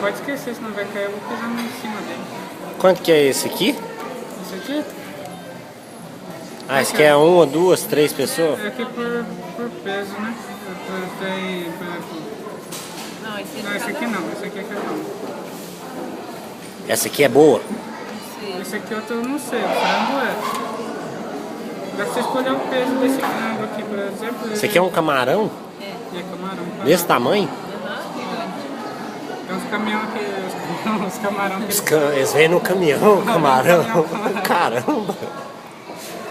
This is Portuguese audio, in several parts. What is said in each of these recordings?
pode esquecer, senão vai cair, eu vou pisar em cima dele. Quanto que é esse aqui? Esse aqui? Ah, esse aqui é uma, duas, três pessoas? É aqui por peso, né? Tem, por exemplo... Não, esse aqui não, esse aqui é não. Essa aqui é boa? Esse aqui eu não sei, o frango é. Dá pra você escolher o peso desse frango aqui, por exemplo. Esse aqui é um camarão? É camarão. Desse tamanho? Tem uns caminhões aqui, os camarão que Eles vêm no caminhão, camarão. Caramba!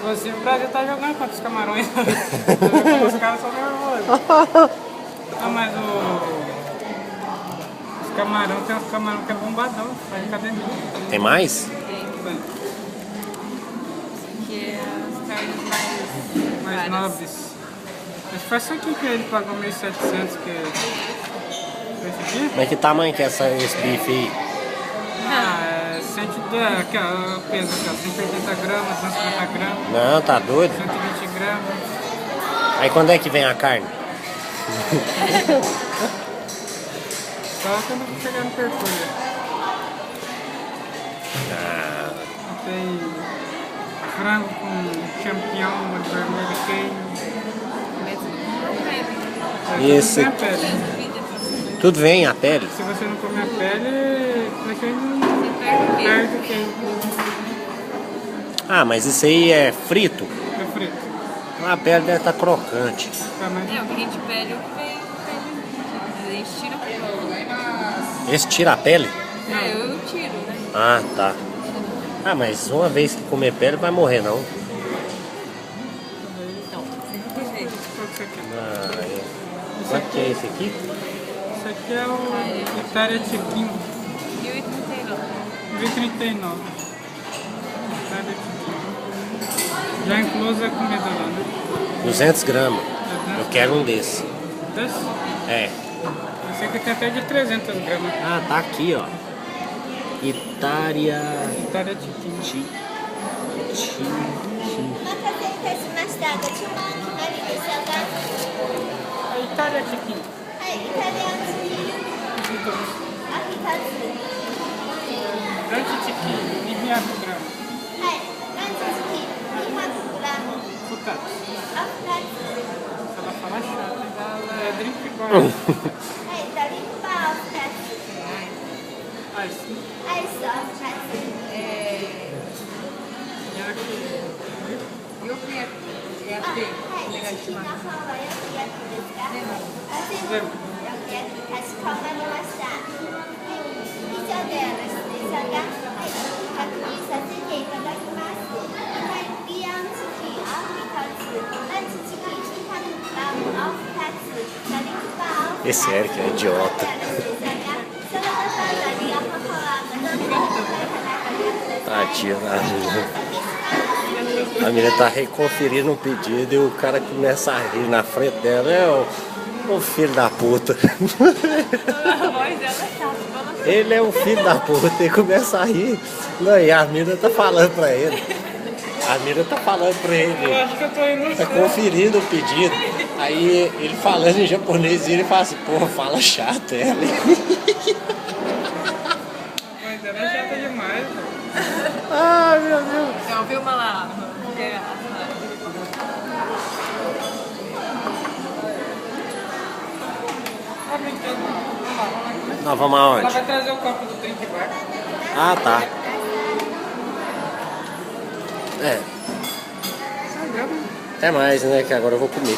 Você, o Brasil tá jogando contra os camarões. Os caras são nervosos. Não, mas os camarão, tem uns camarão que é bombadão, faz academia. Tem mais? Tem. Que é as carnes Mais nobres. Mas foi isso aqui que ele pagou 1.700, que esse aqui? Mas que tamanho que é esse bife aí? É 110, aqui ó, o peso aqui ó, 180 gramas, 250 gramas. Não, tá doido? 120 gramas. Aí quando é que vem a carne? Só quando eu chegar no percurso. Ah, Tem frango com champignon, molho vermelho, queijo. E esse? Não tem a pele. tudo vem a pele? Se você não comer a pele, você não perde o queijo. Ah, mas isso aí é frito? É frito. A pele deve estar crocante. Tá, mas... É, o que a gente pede é o que vem. A gente tira a pele. Esse tira a pele? É, eu tiro, né? Ah, tá. Ah, mas uma vez que comer pele vai morrer não. Então, sempre dizer. Qual que você quer? Ah, é. Quanto que é esse aqui? Esse aqui é o Itália Chiquinho, 1.039. 1.039. Itália Chiquinho. Já inclusa a comida lá, né? 200 gramas. Eu quero um desse. Desse? É. Esse aqui tem até de 300 gramas. Ah, tá aqui, ó. Itália... Itália Chiquinho. Itália Chiquinho. ランチチキン200グラム。2つ。Ela fala chato, é drink bar. Ice. Esse Eric é idiota. Tadinha da menina. A menina tá reconferindo o pedido e o cara começa a rir na frente dela. É o filho da puta. A voz dela é chata. Ele é o filho da puta e começa a rir. Não, e a menina tá falando pra ele. A menina tá falando pra ele. Eu acho que eu tô indo no Tá céu. conferindo o pedido. Aí ele falando em japonês e ele fala assim, porra, fala chato ela. A voz dela é chata demais, pô. Ai, meu Deus. Então, viu uma lá? Tá brincando. Vamos lá. Nós vamos Ela aonde? vai trazer o copo do drink bar. Ah, tá. É. Tá, Até mais, né? Que agora eu vou comer.